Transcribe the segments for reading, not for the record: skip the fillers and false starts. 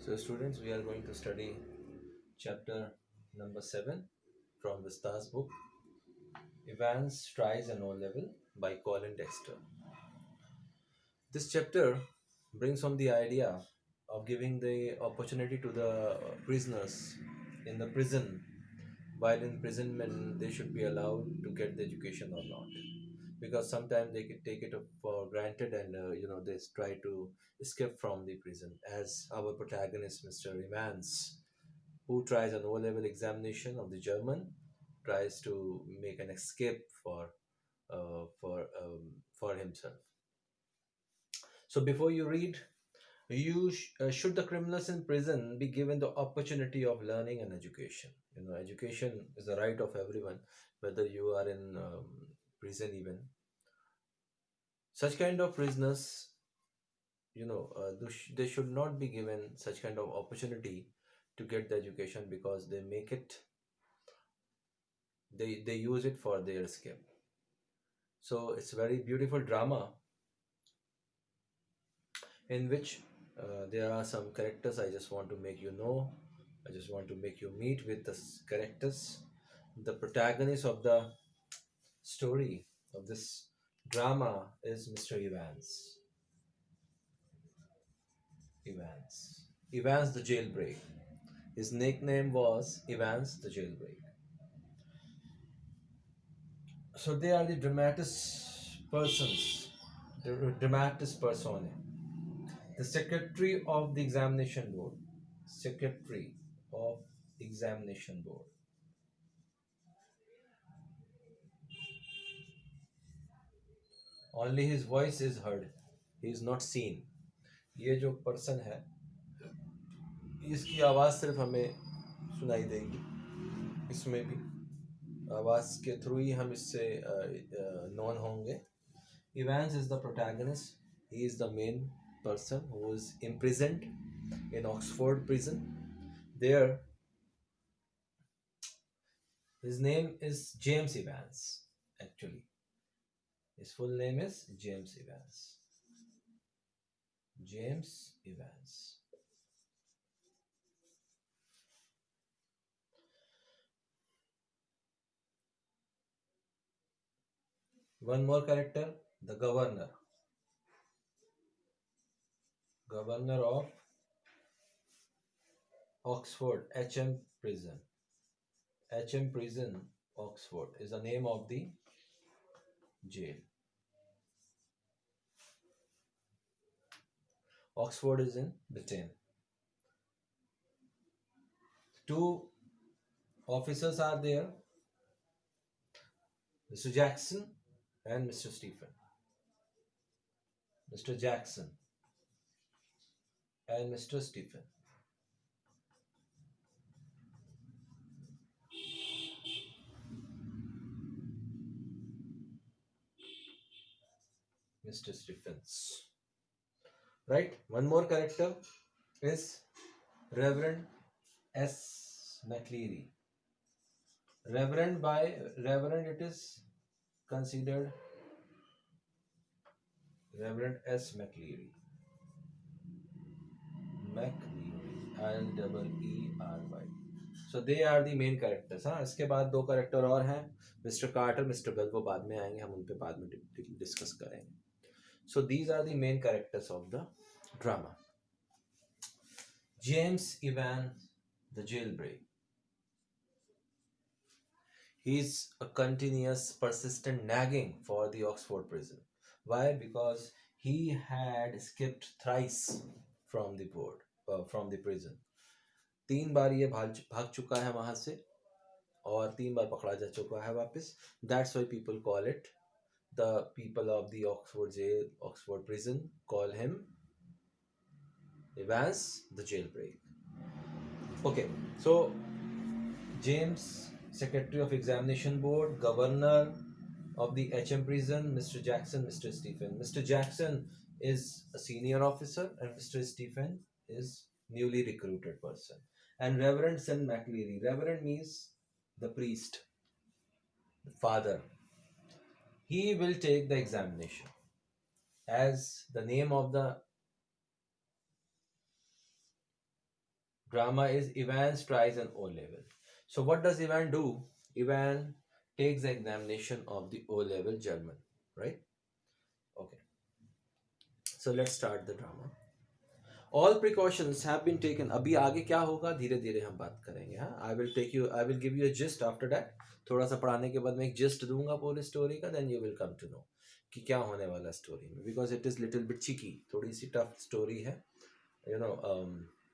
So, students, we are going to study chapter number 7 from Vista's book, Evans Tries an O Level by Colin Dexter. This chapter brings on the idea of giving the opportunity to the prisoners in the prison. While in imprisonment, they should be allowed to get the education or not, because sometimes they could take it for granted and they try to escape from the prison. As our protagonist, Mr. Evans, who tries an O-level examination of the German, tries to make an escape for himself. So before you read, should the criminals in prison be given the opportunity of learning and education? Education is the right of everyone, whether you are in prison even. Such kind of prisoners, they should not be given such kind of opportunity to get the education because they use it for their escape. So it's a very beautiful drama in which there are some characters. I just want to make you know. I just want to make you meet with the characters. The protagonist of the story of this drama is Mr. Evans. Evans. Evans the jailbreak. His nickname was Evans the jailbreak. So they are the dramatis persons, the dramatis personae. The secretary of the examination board. Secretary of examination board. Only his voice is heard. He is not seen. ये जो person है इसकी आवाज़ सिर्फ हमें सुनाई देगी. इसमें भी आवाज़ के थ्रू ही हम इससे नॉन होंगे. Evans is the protagonist. He is the main person who is imprisoned in Oxford prison. There, his name is James Evans, actually. His full name is James Evans. James Evans. One more character, the governor. Governor of Oxford, HM Prison. HM Prison, Oxford is the name of the jail. Oxford is in Britain. Two officers are there, Mr. Jackson and Mr. Stephen. Mr. Jackson and Mr. Stephen. Mr. Stephens. Right? One more character is Reverend S. McLeary. Reverend it is considered Reverend S. McLeary. McLeary. So they are the main characters. हाँ, इसके बाद दो character और हैं, Mr. Carter, Mr. Bell, वो बाद में आएंगे, हम उन पे बाद में discuss करेंगे. So these are the main characters of the drama. James Evans, the jailbreak. He's a continuous, persistent nagging for the Oxford prison. Why? Because he had escaped thrice from the from the prison. 3 बार ये भाग चुका है वहां से और 3 बार पकड़ा जा चुका है वापस. That's why people call it, the people of the Oxford jail, Oxford prison call him Evans the jailbreak. Okay, so James, Secretary of Examination Board, Governor of the HM prison, Mr. Jackson, Mr. Stephen. Mr. Jackson is a senior officer and Mr. Stephen is newly recruited person. And Reverend St. McLeary. Reverend means the priest, the father. He will take the examination. As the name of the Drama is Ivan tries an O level. So what does Ivan do? Ivan takes the examination of the O level German, right? Okay. So let's start the drama. All precautions have been taken. अभी आगे क्या होगा धीरे धीरे हम बात करेंगे. हाँ, I will give you a gist after that. थोड़ा सा पढ़ाने के बाद मैं एक gist दूंगा पूरी स्टोरी का, then you will come to know कि क्या होने वाला स्टोरी में, because it is little bit cheeky, थोड़ी सी tough story है, you know,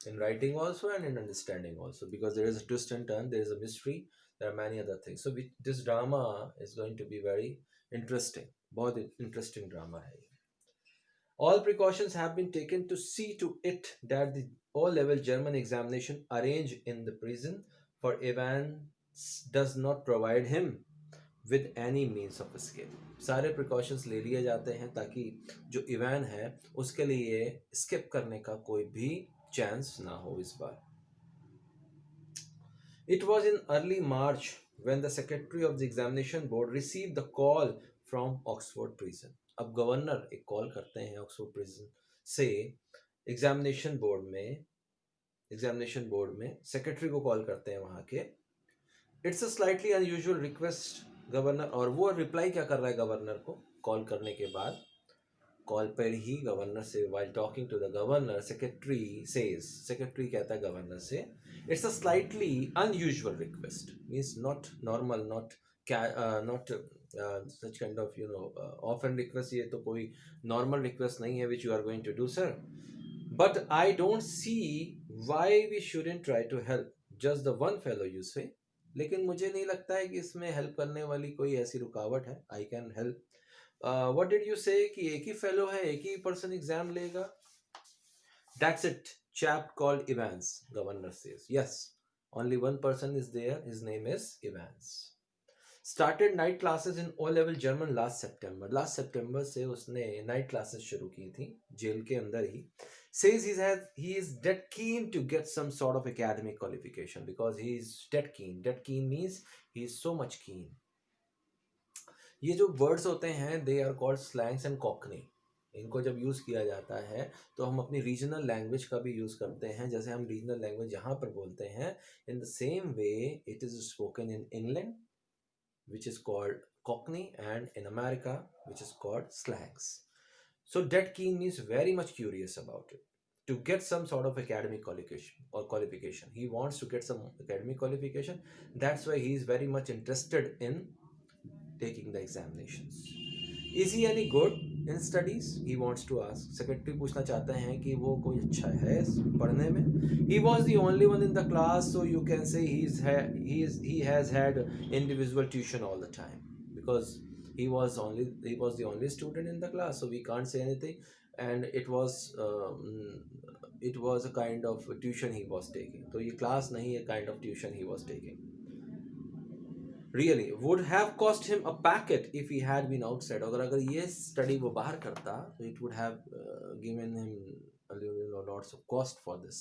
in writing also and in understanding also, because there is a twist and turn, there is a mystery, there are many other things. So this drama is going to be very interesting. बहुत interesting drama है. All precautions have been taken to see to it that the O-level German examination arranged in the prison for Evans does not provide him with any means of escape. सारे precautions ले लिए जाते हैं ताकि जो Ivan है उसके लिए escape करने का कोई भी chance ना हो इस बार. It was in early March when the secretary of the examination board received the call from Oxford prison. अब गवर्नर एक कॉल करते हैं ऑक्सफोर्ड प्रिजन से एग्जामिनेशन बोर्ड में सेक्रेटरी को कॉल करते हैं वहां के. It's a slightly unusual request governor. और वो रिप्लाई क्या कर रहा है गवर्नर को कॉल करने के बाद? कॉल पर ही गवर्नर से while talking to the governor secretary कहता है गवर्नर से, it's a slightly unusual request, means not normal, not such kind of often request. ये तो कोई नॉर्मल रिक्वेस्ट नहीं है which you are going to do sir, but I don't see why we shouldn't try to help just the one fellow you say. लेकिन मुझे नहीं लगता है कि इसमें हेल्प करने वाली कोई ऐसी रुकावट है. I can help. What did you say कि एक ही फेलो है, एक ही पर्सन एग्जाम लेगा? That's it, chap called Evans, governor says. Yes, only one person is there, his name is Evans. Started night classes in O-level German last September से उसने night classes शुरू की थी जेल के अंदर ही. Says he is dead keen to get some sort of academic qualification because he is dead keen. Dead keen means he is so much keen. ये जो words होते हैं they are called slangs and cockney. इनको जब use किया जाता है तो हम अपनी रीजनल लैंग्वेज का भी यूज़ करते हैं. जैसे हम रीजनल लैंग्वेज यहाँ पर बोलते हैं, in the same way it is spoken in England which is called Cockney and in America which is called slangs. So dead keen means very much curious about it, to get some sort of academic qualification. He wants to get some academic qualification. That's why he is very much interested in taking the examinations. Is he any good in studies? He wants to ask. Secretary पूछना चाहते हैं कि वो कोई अच्छा है पढ़ने में. He was the only one in the class, so you can say he has had individual tuition all the time, because he was the only student in the class, so we can't say anything. And it was a kind of tuition he was taking. तो ये class नहीं, a kind of tuition he was taking. Really would have cost him a packet if he had been outside. अगर ये study वो बाहर करता तो it would have given him lots of cost for this.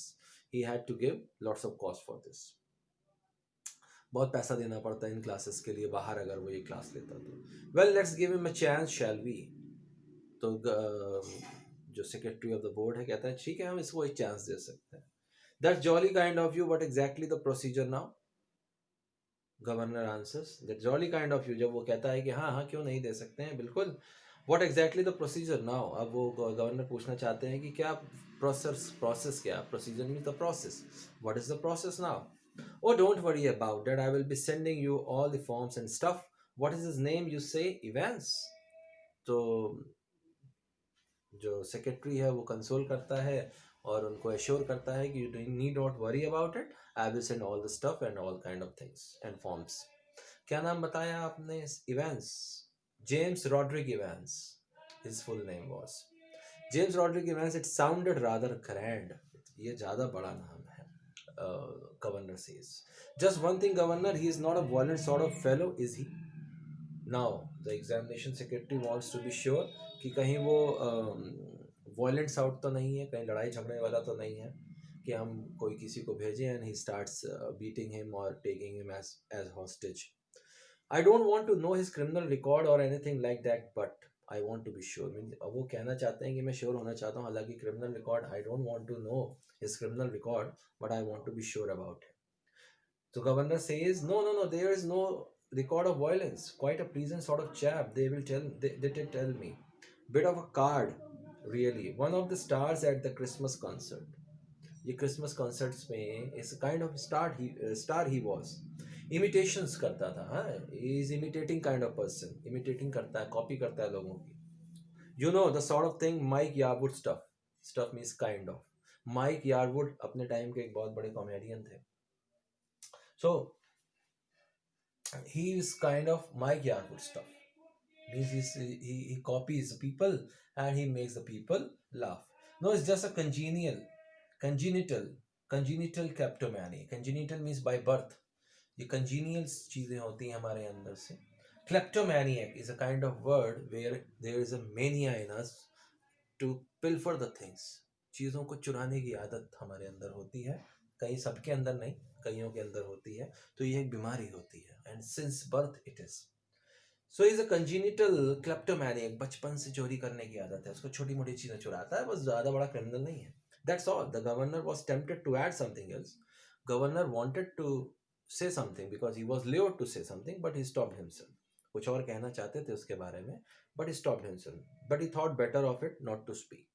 He had to give lots of cost for this. बहुत पैसा देना पड़ता है इन क्लासेस के लिए बाहर अगर वो ये क्लास लेता तो. Well let's give him a chance shall we. तो जो सेक्रेटरी ऑफ द बोर्ड है कहता है ठीक है हम इसको एक चांस दे सकते हैं. That's jolly kind of you, but exactly the procedure now? Governor answers, that's jolly kind of you. जब वो कहता है कि हाँ हाँ क्यों नहीं दे सकते हैं, बिल्कुल. What exactly the procedure now? अब वो गवर्नर पूछना चाहते हैं कि क्या प्रोसेस क्या? Procedure means the process. What is the process now? Oh, don't worry about that. I will be sending you all the forms and stuff. What is his name? You say Evans. तो जो secretary है वो console करता है और उनको assure करता है कि you need not worry about it. I will send all the stuff and all kind of things and forms. क्या नाम बताया आपने? Evans. James Roderick Evans. His full name was James Roderick Evans. It sounded rather grand. ये ज़्यादा बड़ा नाम है. Governor says. Just one thing, Governor, he is not a violent sort of fellow, is he? Now, the examination secretary wants to be sure कि कहीं वो violent sort तो नहीं है, कहीं लड़ाई झगड़े वाला तो नहीं है कि हम कोई किसी को भेजें and he starts beating him or taking him as hostage. I don't want to know his criminal record or anything like that, but I want to be sure, mean वो कहना चाहते हैं कि मैं श्योर होना चाहता हूँ, हालांकि criminal record, I don't want to know his criminal record, but I want to be sure about him. So governor says, no, no, no, there is no record of violence. Quite a pleasant sort of chap. They will tell. They did tell me. Bit of a card, really. One of the stars at the Christmas concert. ये Christmas concerts में is a kind of star he was. Imitations करता था, हाँ. He is imitating kind of person. Imitating करता है, copy करता है लोगों की. You know the sort of thing Mike Yarwood stuff. Stuff means kind of. Mike Yarwood अपने टाइम के एक बहुत बड़े कॉमेडियन थे. So he is kind of Mike Yarwood stuff. Means he copies the people and he makes the people laugh. No, it's just a congenital kleptomania. Congenital means by birth. ये congenial चीजें होती हैं हमारे अंदर से. Kleptomaniac is a kind of word where there is a mania in us to pilfer the things. चीज़ों को चुराने की आदत हमारे अंदर होती है. कहीं सबके अंदर नहीं, कईयों के अंदर होती है. तो ये एक बीमारी होती है. And since birth it is. So he is a congenital kleptomaniac. बचपन से चोरी करने की आदत है. उसको छोटी मोटी चीज़ें चुराता है, बस ज़्यादा बड़ा क्रिमिनल नहीं है. That's all. The governor was tempted to add something else. Governor wanted to say something because he was lured to say something, but he stopped himself. कुछ और कहना चाहते थे उसके बारे में, but he stopped himself. But he thought better of it not to speak.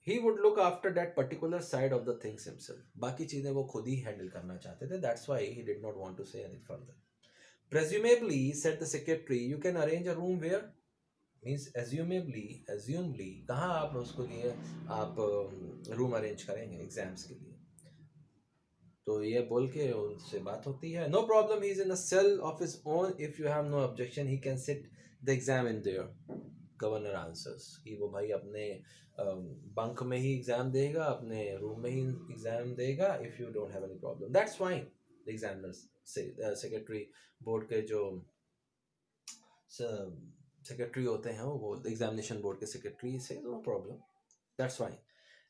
He would look after that particular side of the things himself. बाकी चीजें वो खुद ही हैंडल करना चाहते थे. That's why he did not want to say anything further. Presumably, said the secretary, you can arrange a room where, means assumably कहाँ आप उसको लिए आप रूम अरेंज करेंगे एग्जाम्स के लिए. तो ये बोल के उनसे बात होती है. No problem, he is in a cell of his own, if you have no objection he can sit the exam in there. Governor answers कि वो भाई अपने बंक में ही एग्जाम देगा, अपने रूम में ही एग्जाम देगा, if you don't have any problem that's fine. The examiners से सेक्रेटरी बोर्ड के जो सेक्रेटरी होते हैं वो एग्जामिनेशन बोर्ड के सेक्रेटरी से no problem, that's fine.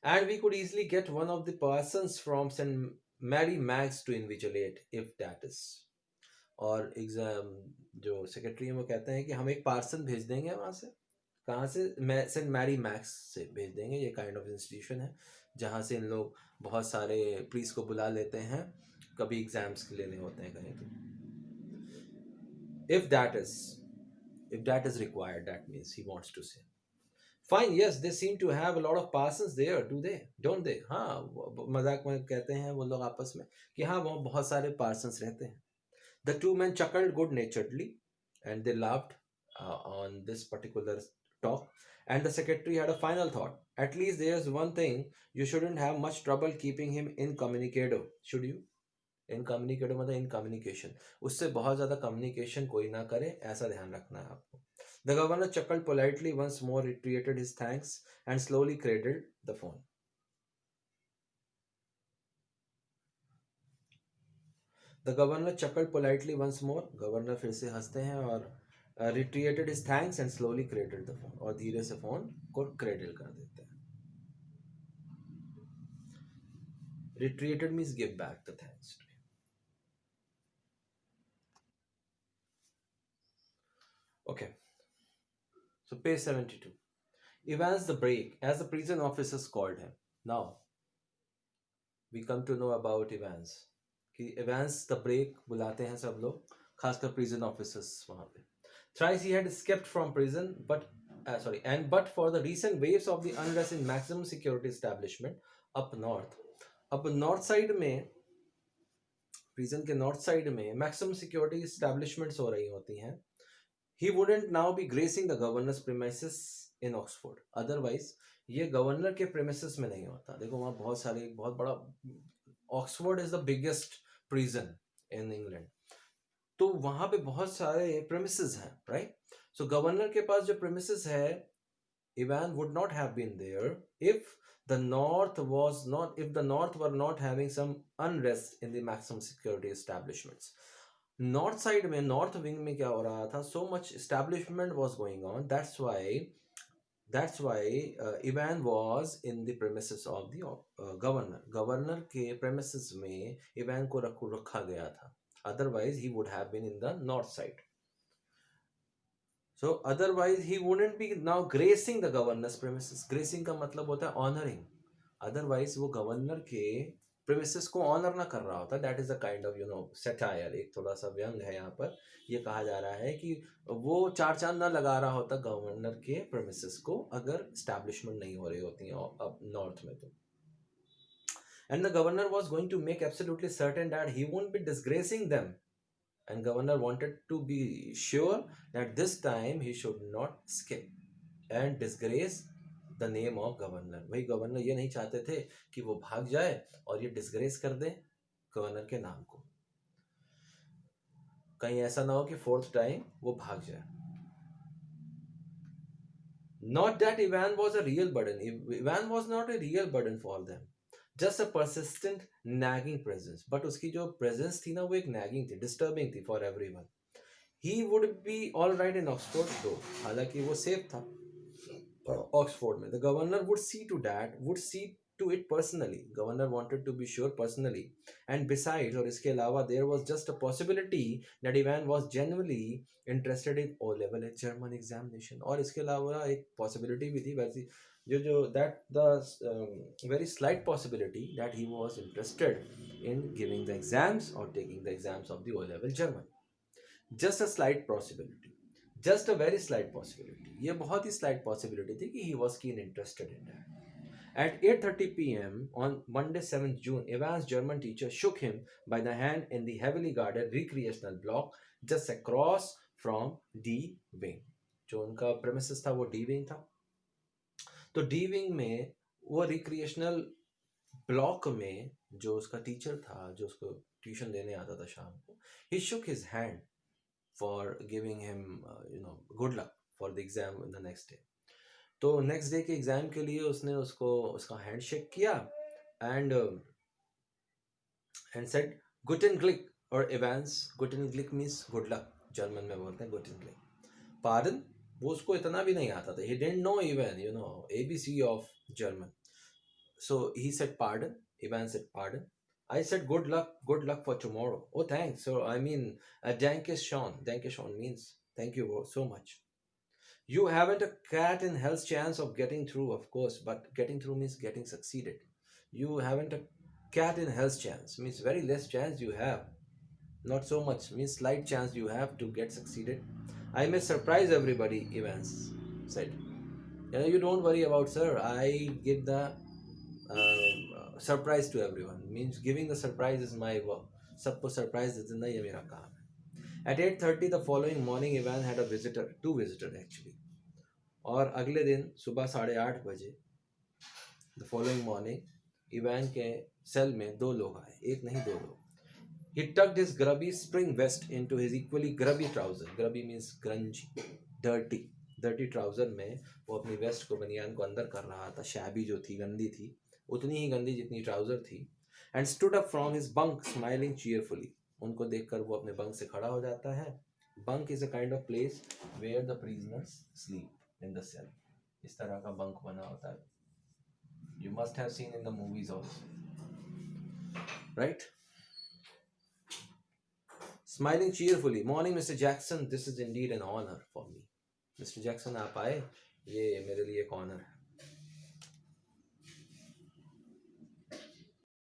And we could easily get one of the persons from Saint Mary Max to invigilate if that is. और exam जो सेक्रेटरी हैं वो कहते हैं कि हम एक पार्सन भेज देंगे वहाँ से. कहाँ से? सेंट मैरी मैक्स से भेज देंगे. ये काइंड ऑफ इंस्टीट्यूशन है जहाँ से इन लोग बहुत सारे प्रीस को बुला लेते हैं कभी एग्जाम्स के लेने होते हैं कहीं. तो if that is required, that means he wants to say fine, yes, they seem to have a lot of parsons there, don't they? हाँ, मजाक में कहते हैं वो लोग आपस में कि हाँ वो बहुत सारे parsons रहते हैं. The two men chuckled good naturedly and they laughed on this particular talk. And the secretary had a final thought. At least there's one thing, you shouldn't have much trouble keeping him incommunicado, should you? इनकम्युनिकेटिव मतलब in communication, उससे बहुत ज़्यादा communication कोई ना करे, ऐसा ध्यान रखना है आपको. The governor chuckled politely once more, reiterated his thanks and slowly cradled the phone. The governor chuckled politely once more. Governor फिर से हंसते हैं और reiterated his thanks and slowly cradled the phone. और धीरे से फोन को cradle कर देते हैं. Reiterated means give back the thanks. Okay. So page 72. Evans the break, as the prison officers called him. Now, we come to know about Evans. कि Evans the break बुलाते हैं सब लोग, खासकर prison officers वहाँ पे. Thrice he had escaped from prison, but for the recent waves of the unrest in maximum security establishment up north. अब north side में, prison के north side में maximum security establishments हो रही होती हैं. He wouldn't now be gracing the governor's premises in Oxford. Otherwise, ये governor के प्रेमिसेस में नहीं होता. देखो वहाँ बहुत सारे, बहुत बड़ा, Oxford is the biggest prison in England, तो वहाँ पे बहुत सारे प्रेमिसेस हैं, राइट? सो गवर्नर के पास जो प्रेमिसेस है, Evan would not have been there if the north were not having some unrest in the maximum security establishments. North side में, नॉर्थ विंग में क्या हो रहा था, so much establishment was going on, that's why Ivan was in the premises of the governor के premises में Ivan को रखा गया था. Otherwise he would have been in the north side. So otherwise he wouldn't be now gracing the governor's premises. Gracing का मतलब होता है honoring. Otherwise वो गवर्नर के प्रेमिसेस को ऑनर ना कर रहा होता. That is a kind of satire. एक थोड़ा सा व्यंग है यहाँ पर. ये कहा जा रहा है कि वो चार चांद ना लगा रहा होता गवर्नर के प्रेमिसेस को अगर स्टैब्लिशमेंट नहीं हो रही होती अब नॉर्थ में तो. And the governor was going to make absolutely certain that he won't be disgracing them. And governor wanted to be sure that this time he should not skip and disgrace the name of governor. वही governor ये नहीं चाहते थे कि वो भाग जाए और ये डिस्ग्रेस कर दे गवर्नर के नाम को. कहीं ऐसा ना हो कि फोर्थ टाइम वो भाग जाए. Not that Ivan was a real burden. Ivan was not a real burden for them. Just a persistent nagging presence. But उसकी जो presence थी ना वो एक nagging थी, disturbing थी for everyone. He would be all right in Oxford though. हालांकि वो safe था Oxford में. The governor would see to that, would see to it personally. Governor wanted to be sure personally. And besides, और इसके अलावा, there was just a possibility that Ivan was genuinely interested in O-level German examination. और इसके अलावा एक possibility भी थी वैसी that the very slight possibility that he was interested in giving the exams or taking the exams of the O-level German. Just a slight possibility. Just a very slight possibility. ये बहुत ही slight possibility थी कि he was keen interested in that. At 8:30 p.m. on Monday 7th June, Ivan's German teacher shook him by the hand in the heavily guarded recreational block just across from D wing. जो उनका premises था वो D wing था. तो D wing में वो recreational block में जो उसका टीचर था जो उसको ट्यूशन देने आता था शाम को, he shook his hand for giving him good luck for the exam the next day. तो नेक्स्ट डे के एग्जाम के लिए उसने उसका हैंड शेक किया एंड सेड गुटन ग्लिक और इवांस. गुटन ग्लिक मीन्स गुड लक, जर्मन में बोलते हैं गुटन ग्लिक. पार्डन वो उसको इतना भी नहीं आता था. He didn't know even ABC of German. So he said pardon. Ivan said pardon. I said good luck for tomorrow. Oh thanks. So I mean danke schön. Danke schön means thank you so much. You haven't a cat in hell's chance of getting through, of course, but getting through means getting succeeded. You haven't a cat in hell's chance means very less chance you have. Not so much means slight chance you have to get succeeded. I may surprise everybody, Evans said. You don't worry about, sir. I give the surprise to everyone. Means giving the surprise is my work. सबको surprise देना ये मेरा काम है. At 8:30 the following morning, Ivan had a visitor, two visitors actually. और अगले दिन सुबह 8:30 बजे the following morning, Ivan के सेल में दो लोग आए. एक नहीं दो लोग. He tucked his grubby spring vest into his equally grubby trouser. Grubby means grungy, dirty. Dirty trouser में वो अपनी वेस्ट को, बनियान को अंदर कर रहा था. शैबी जो थी, गंदी थी, उतनी ही गंदी जितनी ट्राउजर थी. And stood up from his bunk smiling cheerfully. उनको देखकर वो अपने बंक से खड़ा हो जाता है. Bunk is a kind of place where the prisoners sleep in the cell. इस तरह का बंक बना होता है. You must have seen in the movies also, right? Smiling cheerfully. Morning, Mr. Jackson. This is indeed an honor for me. Mr. Jackson, आप आए, ये मेरे लिए एक ऑनर है.